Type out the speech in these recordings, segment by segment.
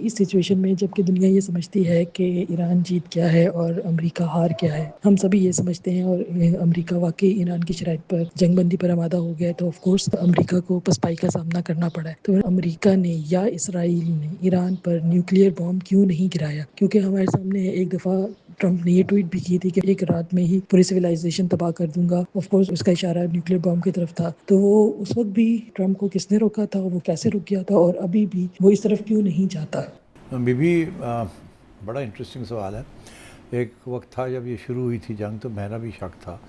इस सिचुएशन में जबकि दुनिया ये समझती है कि ईरान जीत गया है और अमेरिका हार गया है, हम सभी ये समझते हैं और अमेरिका वाकई ईरान की शराइत पर जंगबंदी पर आमादा हो गया है, तो ऑफ कोर्स अमेरिका को पसपाई का सामना करना पड़ा है। तो अमेरिका ने या इसराइल ने ईरान पर न्यूक्लियर बॉम्ब क्यों नहीं गिराया? क्योंकि हमारे सामने एक दफ़ा ट्रंप ने ये ट्वीट भी की थी कि एक रात में ही पूरी सिविलाइजेशन तबाह कर दूंगा। ऑफ कोर्स उसका इशारा न्यूक्लियर बॉम्ब की तरफ था। तो वो उस वक्त भी ट्रंप को किसने रोका था, वो कैसे रुक गया था और अभी भी वो इस तरफ क्यों नहीं जाता? बीबी बड़ा इंटरेस्टिंग सवाल है। एक वक्त था जब ये शुरू हुई थी जंग, तो मेरा भी शक था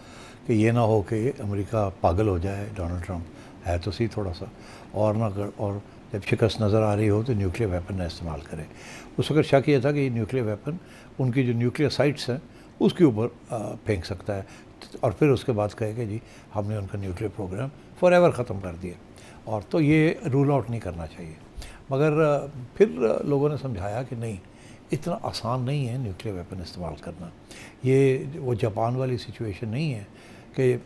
कि ये ना हो कि अमेरिका पागल हो जाए, डोनाल्ड ट्रंप है तो सही थोड़ा सा, और ना कर, और जब शिकस्त नज़र आ रही हो तो न्यूक्लियर वेपन ना इस्तेमाल करे। उस वक्त शक ये था कि ये न्यूक्लियर वेपन उनकी जो न्यूक्लियर साइट्स हैं उसके ऊपर फेंक सकता है, और फिर उसके बाद कहे कि जी हमने उनका न्यूक्लियर प्रोग्राम फॉर एवर ख़त्म कर दिया। और तो ये रूल आउट नहीं करना चाहिए। मगर फिर लोगों ने समझाया कि नहीं, इतना आसान नहीं है न्यूक्लियर वेपन इस्तेमाल करना। ये वो जापान वाली सिचुएशन नहीं है कि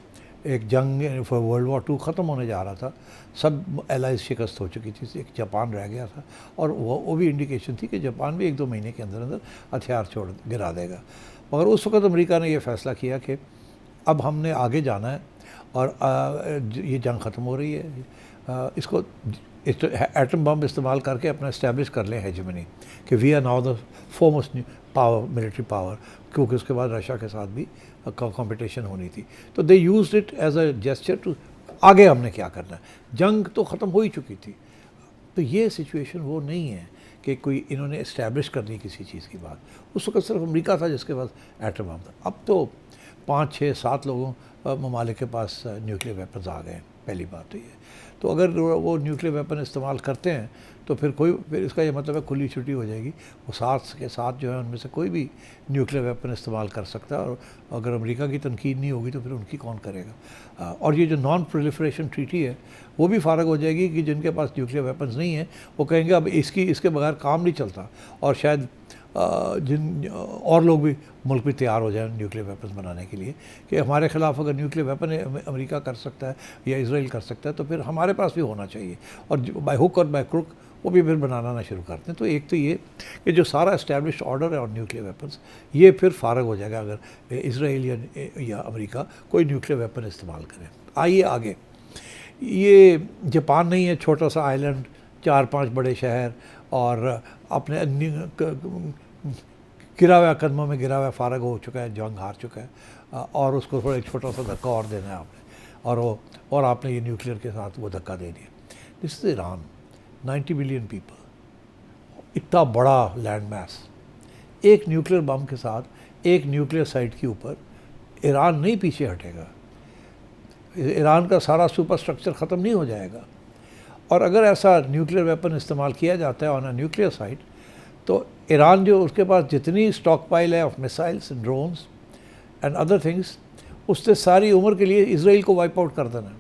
एक जंग वर्ल्ड वॉर 2 ख़त्म होने जा रहा था, सब एलाइज शिकस्त हो चुकी थी, एक जापान रह गया था, और वो भी इंडिकेशन थी कि जापान भी 1-2 महीने के अंदर अंदर हथियार छोड़ गिरा देगा। मगर उस वक्त अमेरिका ने यह फ़ैसला किया कि अब हमने आगे जाना है और ये जंग ख़त्म हो रही है, इसको एटम बम इस्तेमाल करके अपना इस्टेब्लिश कर लें हेजेमनी कि we are now the foremost power, military power, क्योंकि उसके बाद रशिया के साथ भी कंपटीशन होनी थी। तो they used it as a gesture to आगे हमने क्या करना है, जंग तो ख़त्म हो ही चुकी थी। तो ये सिचुएशन वो नहीं है कि कोई इन्होंने इस्टेब्लिश करनी किसी चीज़ की बात। उस वक्त सिर्फ अमेरिका था जिसके पास एटम बम था। अब तो 5, 6, 7 लोगों ममालिक के पास न्यूक्लियर वेपन्स आ गए हैं। पहली बात तो ये, तो अगर वो न्यूक्लियर वेपन इस्तेमाल करते हैं तो फिर इसका ये मतलब है खुली छुट्टी हो जाएगी। वो 7 के 7 जो है उनमें से कोई भी न्यूक्लियर वेपन इस्तेमाल कर सकता है, और अगर अमेरिका की तनकीद नहीं होगी तो फिर उनकी कौन करेगा। और ये जो नॉन प्रोलिफरेशन ट्रीटी है वो भी फ़ारग हो जाएगी कि जिनके पास न्यूक्लियर वेपन्स नहीं हैं वो कहेंगे अब इसके बगैर काम नहीं चलता, और शायद जिन और लोग भी मुल्क भी तैयार हो जाए न्यूक्लियर वेपन्स बनाने के लिए कि हमारे ख़िलाफ़ अगर न्यूक्लियर वेपन अमेरिका कर सकता है या इसराइल कर सकता है तो फिर हमारे पास भी होना चाहिए, और बाय हुक और बाय क्रुक वो भी फिर बनाना ना शुरू करते हैं। तो एक तो ये कि जो सारा इस्टेब्लिश ऑर्डर है और न्यूक्लियर वेपन्स, ये फिर फ़ारग हो जाएगा अगर इसराइल या अमेरिका कोई न्यूक्लियर वेपन इस्तेमाल करें। आइए आगे, ये जापान नहीं है, छोटा सा आइलैंड, 4-5 बड़े शहर, और अपने गिरा हुआ कदमों में गिरा हुआ फ़ारग हो चुका है, जंग हार चुका है, और उसको थोड़ा एक छोटा सा धक्का और देना है आपने, और आपने ये न्यूक्लियर के साथ वो धक्का दे दिया। This is Iran, 90 million people, इतना बड़ा लैंड मैस, एक न्यूक्लियर बम के साथ एक न्यूक्लियर साइट के ऊपर ईरान नहीं पीछे हटेगा। ईरान का सारा सुपर स्ट्रक्चर ख़त्म नहीं हो जाएगा। और अगर ऐसा न्यूक्लियर वेपन इस्तेमाल किया जाता है ऑन अ न्यूक्लियर साइट, तो ईरान जो उसके पास जितनी स्टॉक पाइल है of missiles and drones and other things, उससे सारी उम्र के लिए इसराइल को वाइप आउट कर देना।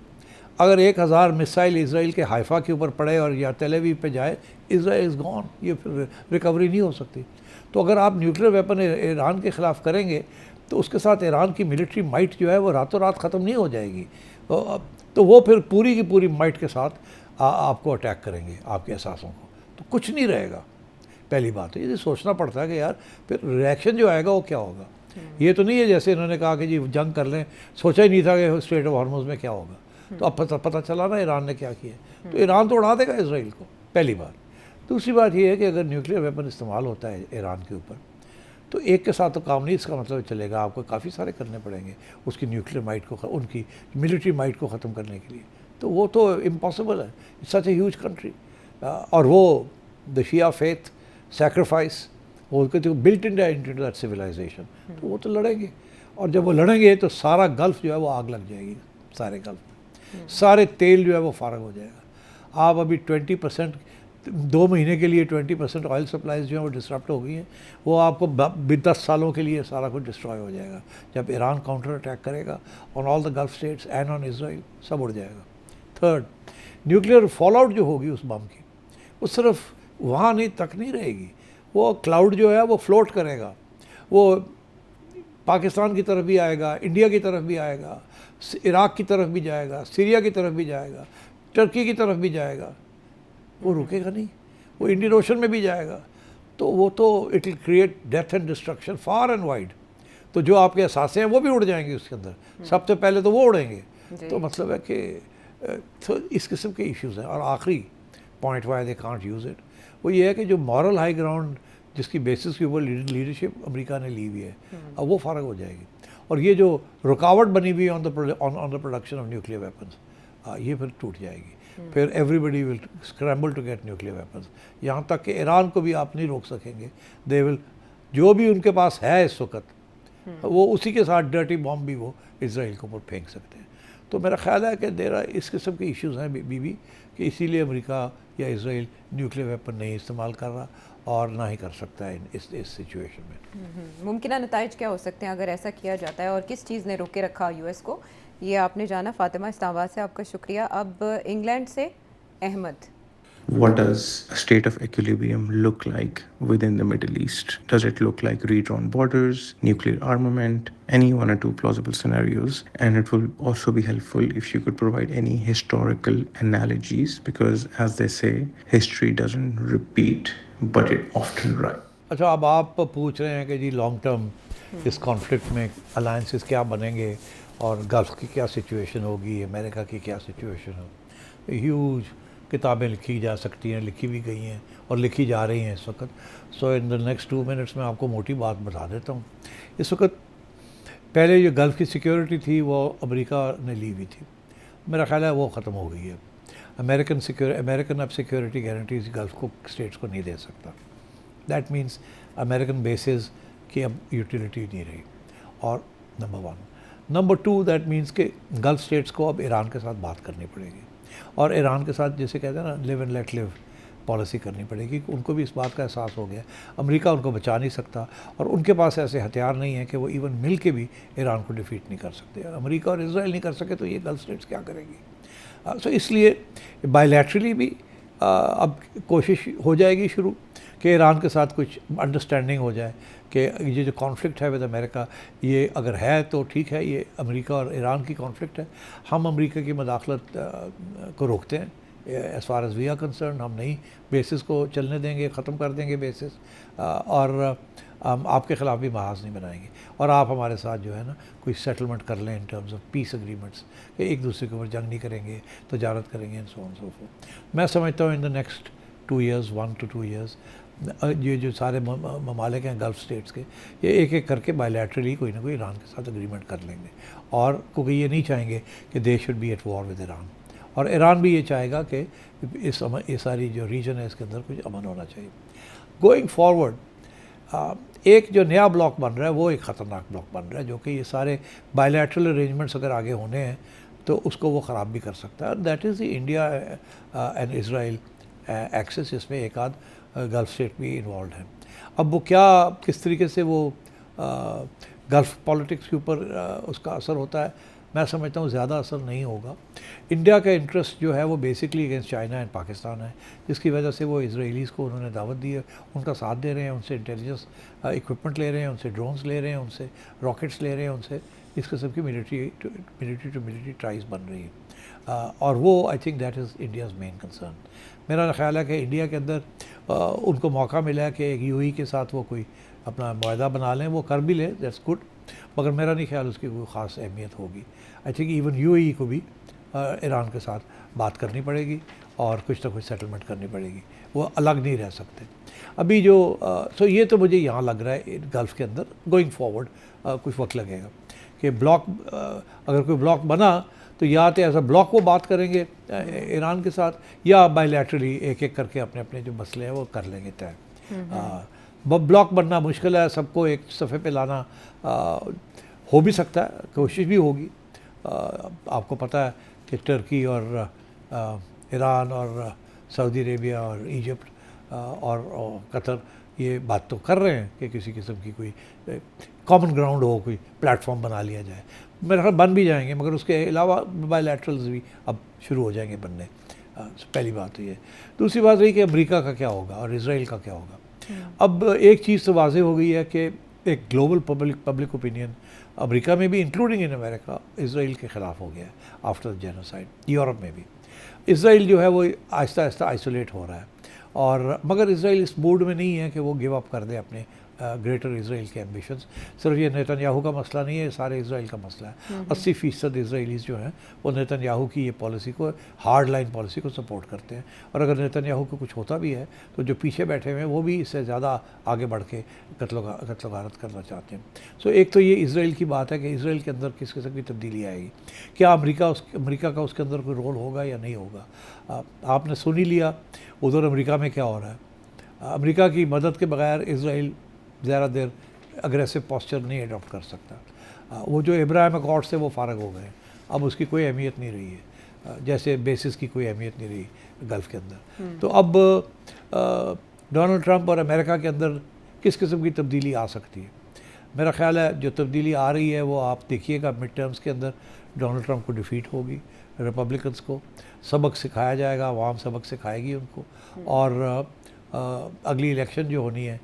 अगर 1000 मिसाइल इसराइल के हाइफा के ऊपर पड़े और या तेल अवीव पे जाए, इसराइल इज़ गॉन, ये फिर रिकवरी नहीं हो सकती। तो अगर आप न्यूक्लियर वेपन ईरान के ख़िलाफ़ करेंगे तो उसके साथ ईरान की मिलिट्री माइट जो है वो रातों रात ख़त्म नहीं हो जाएगी। तो वो फिर पूरी की पूरी माइट के साथ आपको अटैक करेंगे, आपके एहसासों को, तो कुछ नहीं रहेगा। पहली बात है, ये सोचना पड़ता है कि यार फिर रिएक्शन जो आएगा वो क्या होगा। ये तो नहीं है जैसे इन्होंने कहा कि जी जंग कर लें, सोचा ही नहीं था कि स्ट्रेट ऑफ हॉर्मुज़ में क्या होगा। तो अब पता चला ना ईरान ने क्या किया, तो ईरान तो उड़ा देगा इसराइल को, पहली बात। दूसरी बात ये है कि अगर न्यूक्लियर वेपन इस्तेमाल होता है ईरान के ऊपर, तो एक के साथ तो काम नहीं इसका मतलब चलेगा, आपको काफ़ी सारे करने पड़ेंगे उसकी न्यूक्लियर माइट को, उनकी मिलिट्री माइट को ख़त्म करने के लिए। तो वो तो इम्पॉसिबल है, it's such a huge country. और वो द शिया फेथ सेक्रीफाइस, वो तो बिल्ट इन दैट सिविलाइजेशन, तो वो तो लड़ेंगे, और जब वो लड़ेंगे तो सारा गल्फ़ जो है वो आग लग जाएगी, सारे गल्फ़, सारे तेल जो है वो फ़ारग हो जाएगा। आप अभी 20%, 2 महीने के लिए 20% ऑयल सप्लाईज जो है वो डिसरप्ट हो गई हैं, वो आपको 10 सालों के लिए सारा कुछ डिस्ट्रॉय हो जाएगा। जब ईरान काउंटर अटैक करेगा on all the gulf states and on Israel, सब उड़ जाएगा। थर्ड, न्यूक्लियर फॉलआउट जो होगी उस बम की, वो सिर्फ वहाँ तक नहीं रहेगी, वो क्लाउड जो है वो फ्लोट करेगा, वो पाकिस्तान की तरफ भी आएगा, इंडिया की तरफ भी आएगा, इराक़ की तरफ भी जाएगा, सीरिया की तरफ भी जाएगा, टर्की की तरफ भी जाएगा। वो रुकेगा नहीं, वो इंडियन ओशन में भी जाएगा। तो वो तो it will create death and destruction far and wide. तो जो आपके एहसास हैं वो भी उड़ जाएंगे उसके अंदर, सबसे पहले तो वो उड़ेंगे। तो मतलब है कि तो इस किस्म के इश्यूज़ हैं। और आखिरी point why they can't use it, वो ये है कि जो मॉरल हाई ग्राउंड जिसकी बेसिस के ऊपर लीडरशिप अमेरिका ने ली हुई है, अब वो फ़र्क हो जाएगी। और ये जो रुकावट बनी हुई है on the production of nuclear weapons, ये फिर टूट जाएगी। फिर everybody will scramble to get nuclear weapons, यहाँ तक कि ईरान को भी आप नहीं रोक सकेंगे। दे विल, जो भी उनके पास है इस वक्त, वो उसी के साथ डर्टी बॉम्ब भी वो इसराइल के ऊपर फेंक सकते हैं। तो मेरा ख्याल है कि देरा इस किस्म के इश्यूज़ हैं बीबी कि इसीलिए अमेरिका या इसराइल न्यूक्लियर वेपन नहीं इस्तेमाल कर रहा और ना ही कर सकता है इस सिचुएशन में। मुमकिन नताइज क्या हो सकते हैं अगर ऐसा किया जाता है, और किस चीज़ ने रोके रखा यूएस को, ये आपने जाना। फातिमा इस्लामाबाद से आपका शुक्रिया। अब इंग्लैंड से Ahmad. What does a state of equilibrium look like within the Middle East? Does it look like redrawn borders, nuclear armament, any one or two plausible scenarios? And it will also be helpful if you could provide any historical analogies, because as they say, history doesn't repeat, but it often writes. अच्छा, अब आप पूछ रहे हैं कि जी long term इस conflict में alliances क्या बनेंगे और गल्फ की क्या सिचुएशन होगी, अमेरिका की क्या सिचुएशन हो। ह्यूज किताबें लिखी जा सकती हैं, लिखी भी गई हैं और लिखी जा रही हैं इस वक्त। सो इन द नेक्स्ट 2 मिनट्स में आपको मोटी बात बता देता हूँ। इस वक्त पहले जो गल्फ़ की सिक्योरिटी थी वो अमेरिका ने ली हुई थी, मेरा ख्याल है वो ख़त्म हो गई है। अमेरिकन अब सिक्योरिटी गारंटीज गल्फ़ को स्टेट्स को नहीं दे सकता। दैट मीन्स अमेरिकन बेसिस की अब यूटिलिटी नहीं रही। और नंबर 1, नंबर 2 दैट मीन्स कि गल्फ़ स्टेट्स को अब ईरान के साथ बात करनी पड़ेगी और ईरान के साथ जैसे कहते हैं ना live and let live policy करनी पड़ेगी। उनको भी इस बात का एहसास हो गया अमेरिका उनको बचा नहीं सकता और उनके पास ऐसे हथियार नहीं है कि वो इवन मिल के भी ईरान को डिफीट नहीं कर सकते। अमेरिका और इसराइल नहीं कर सके तो ये गल्फ स्टेट्स क्या करेंगी। सो इसलिए बायलैटरली भी अब कोशिश हो जाएगी शुरू कि ईरान के साथ कुछ अंडरस्टैंडिंग हो जाए कि ये जो कॉन्फ्लिक्ट है विद अमेरिका, ये अगर है तो ठीक है, ये अमेरिका और ईरान की कॉन्फ्लिक्ट है, हम अमेरिका की मदाखलत को रोकते हैं। As far as we are concerned, हम नहीं बेसिस को चलने देंगे, ख़त्म कर देंगे बेसिस, और आपके ख़िलाफ़ भी महाज नहीं बनाएंगे और आप हमारे साथ जो है ना कोई सेटलमेंट कर लें in terms of peace agreements कि एक दूसरे के ऊपर जंग नहीं करेंगे, तजारत करेंगे and so on so fourth. मैं समझता हूँ in the next 2 years 1 to 2 years ये जो सारे ममालिक हैं गल्फ़ स्टेट्स के, ये एक एक करके बायलैटरली कोई ना कोई ईरान के साथ एग्रीमेंट कर लेंगे। और क्योंकि ये नहीं चाहेंगे कि they should be at war with Iran, और ईरान भी ये चाहेगा कि ये सारी जो रीजन है इसके अंदर कुछ अमन होना चाहिए। गोइंग फॉरवर्ड एक जो नया ब्लॉक बन रहा है वो एक ख़तरनाक ब्लॉक बन रहा है, जो कि ये सारे बायलैटरल अरेंजमेंट्स अगर आगे होने हैं तो उसको वो ख़राब भी कर सकता है। That is the India and Israel axis, इसमें एक आध गल्फ़ स्टेट भी इन्वॉल्व है। अब वो क्या किस तरीके से वो गल्फ़ पॉलिटिक्स के ऊपर उसका असर होता है, मैं समझता हूँ ज़्यादा असर नहीं होगा। इंडिया का इंटरेस्ट जो है वो basically against China and Pakistan है, जिसकी वजह से वो इसराइलीज़ को उन्होंने दावत दी है, उनका साथ दे रहे हैं, उनसे इंटेलिजेंस इक्विपमेंट ले रहे हैं, उनसे ड्रोन्स ले रहे हैं, उनसे रॉकेट्स ले रहे हैं, उनसे इस किस्म की मिलिट्री टू मिलिट्री ट्राइज बन रही है। और वो I think that is India's main concern. मेरा ख्याल है कि इंडिया के अंदर उनको मौका मिला है कि एक यूएई के साथ वो कोई अपना मुआहदा बना लें, वो कर भी लें, दैट्स गुड, मगर मेरा नहीं ख्याल उसकी कोई ख़ास अहमियत होगी। आई थिंक इवन यूएई को भी ईरान के साथ बात करनी पड़ेगी और कुछ ना कुछ सेटलमेंट करनी पड़ेगी, वो अलग नहीं रह सकते अभी जो सो ये तो मुझे यहाँ लग रहा है गल्फ़ के अंदर गोइंग फॉरवर्ड कुछ वक्त लगेगा कि ब्लॉक अगर कोई ब्लॉक बना तो या तो ऐसा ब्लॉक वो बात करेंगे ईरान के साथ, या बायलैटरली एक एक करके अपने अपने जो मसले हैं वो कर लेंगे तय। ब्लॉक बनना मुश्किल है, सबको एक सफ़े पे लाना हो भी सकता है, कोशिश भी होगी। आपको पता है कि टर्की और ईरान और सऊदी अरेबिया और इजिप्ट और कतर ये बात तो कर रहे हैं कि किसी किस्म की कोई कॉमन ग्राउंड हो, कोई प्लेटफॉर्म बना लिया जाए। मेरे ख्याल बन भी जाएंगे, मगर उसके अलावा बायलैटरल्स भी अब शुरू हो जाएंगे बनने। पहली बात तो ये। दूसरी बात रही कि अमेरिका का क्या होगा और इसराइल का क्या होगा। अब एक चीज़ तो वाज़ेह हो गई है कि एक ग्लोबल पब्लिक ओपिनियन अमेरिका में भी, इंक्लूडिंग इन अमेरिका, इसराइल के ख़िलाफ़ हो गया है आफ्टर द जेनोसाइड। यूरोप में भी इसराइल जो है वो आहिस्ता आहिस्ता आइसोलेट हो रहा है और मगर इसराइल इस मूड में नहीं है कि वो गिव अप कर दे अपने ग्रेटर इसराइल के एम्बिशंस। सिर्फ ये नेतन्याहू का मसला नहीं है, ये सारे इसराइल का मसला है। 80% इसराइलीज़ जो हैं वो नेतन्याहू की ये पॉलिसी को, हार्ड लाइन पॉलिसी को सपोर्ट करते हैं। और अगर नेतन्याहू को कुछ होता भी है तो जो पीछे बैठे हुए हैं वो भी इससे ज़्यादा आगे बढ़ के कत्ल गारत करना चाहते हैं। सो एक तो ये इसराइल की बात है कि इसराइल के अंदर किस किस्म की तब्दीली आएगी, क्या अमेरिका का उसके अंदर कोई रोल होगा या नहीं होगा। आपने सुन ही लिया उधर अमेरिका में क्या हो रहा है। अमेरिका की मदद के बगैर इसराइल ज़्यादा देर अग्रेसिव पोस्चर नहीं अडॉप्ट कर सकता। वो जो इब्राहिम अकॉर्ड से वो फारग हो गए, अब उसकी कोई अहमियत नहीं रही है, जैसे बेसिस की कोई अहमियत नहीं रही गल्फ़ के अंदर। तो अब डोनाल्ड ट्रंप और अमेरिका के अंदर किस किस्म की तब्दीली आ सकती है। मेरा ख़्याल है जो तब्दीली आ रही है वो आप देखिएगा मिड टर्म्स के अंदर डोनाल्ड ट्रंप को डिफ़ीट होगी, रिपब्लिकन्स को सबक सिखाया जाएगा, आवाम सबक सिखाएगी उनको, और अगली इलेक्शन जो होनी है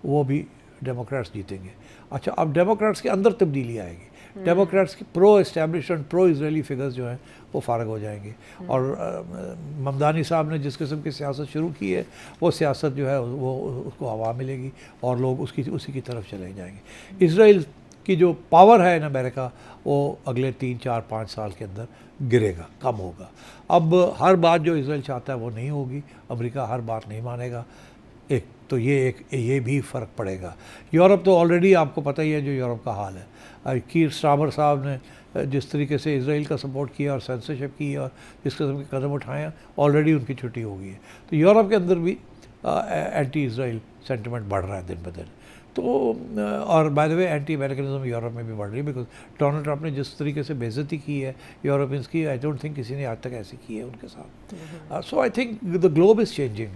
वो भी डेमोक्रेट्स जीतेंगे। अच्छा, अब डेमोक्रेट्स के अंदर तब्दीली आएगी, डेमोक्रेट्स की pro establishment pro Israeli figures जो हैं वो फारग हो जाएंगे। और ममदानी साहब ने जिस किस्म की सियासत शुरू की है वो सियासत जो है वो उसको हवा मिलेगी और लोग उसी की तरफ चले जाएंगे। इसराइल की जो पावर है इन अमेरिका वो अगले 3, 4, 5 साल के अंदर गिरेगा, कम होगा। अब हर बात जो इसराइल चाहता है वो नहीं होगी, अमेरिका हर बात नहीं मानेगा। एक तो ये भी फ़र्क पड़ेगा। यूरोप तो ऑलरेडी आपको पता ही है जो यूरोप का हाल है। कीर स्टारमर साहब ने जिस तरीके से इसराइल का सपोर्ट किया और सेंसरशिप की और जिस किस्म के कदम उठाए हैं, ऑलरेडी उनकी छुट्टी हो गई है। तो यूरोप के अंदर भी एंटी इसराइल सेंटिमेंट बढ़ रहा है दिन ब दिन। तो और by the way anti Americanism Europe में भी बढ़ रही है, बिकॉज डोनाल्ड ट्रंप ने जिस तरीके से बेइज्जती की है यूरोपियंस की, आई डोंट थिंक किसी ने आज तक ऐसी की है उनके साथ। So I think the globe is changing.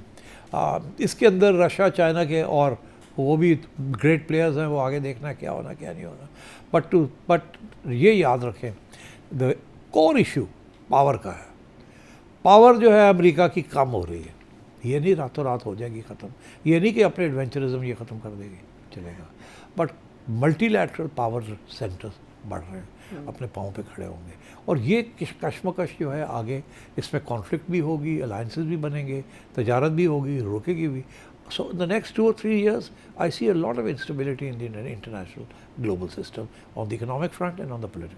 इसके अंदर रशिया, चाइना के और वो भी ग्रेट प्लेयर्स हैं, वो आगे देखना है क्या होना क्या नहीं होना। बट ये याद रखें द कोर इशू पावर का है। पावर जो है अमेरिका की कम हो रही है, ये नहीं रातों रात हो जाएगी ख़त्म, ये नहीं कि अपने एडवेंचरिज्म ये ख़त्म कर देगी चलेगा, बट मल्टीलैटरल पावर सेंटर्स बढ़ रहे हैं, अपने पाँव पे खड़े होंगे। और ये कश्मकश जो है आगे इसमें कॉन्फ्लिक्ट भी होगी, अलायंसेस भी बनेंगे, तजारत भी होगी, रुकेगी भी। So the next 2 or 3 years I see a lot of instability in the international global system on the economic front and on the political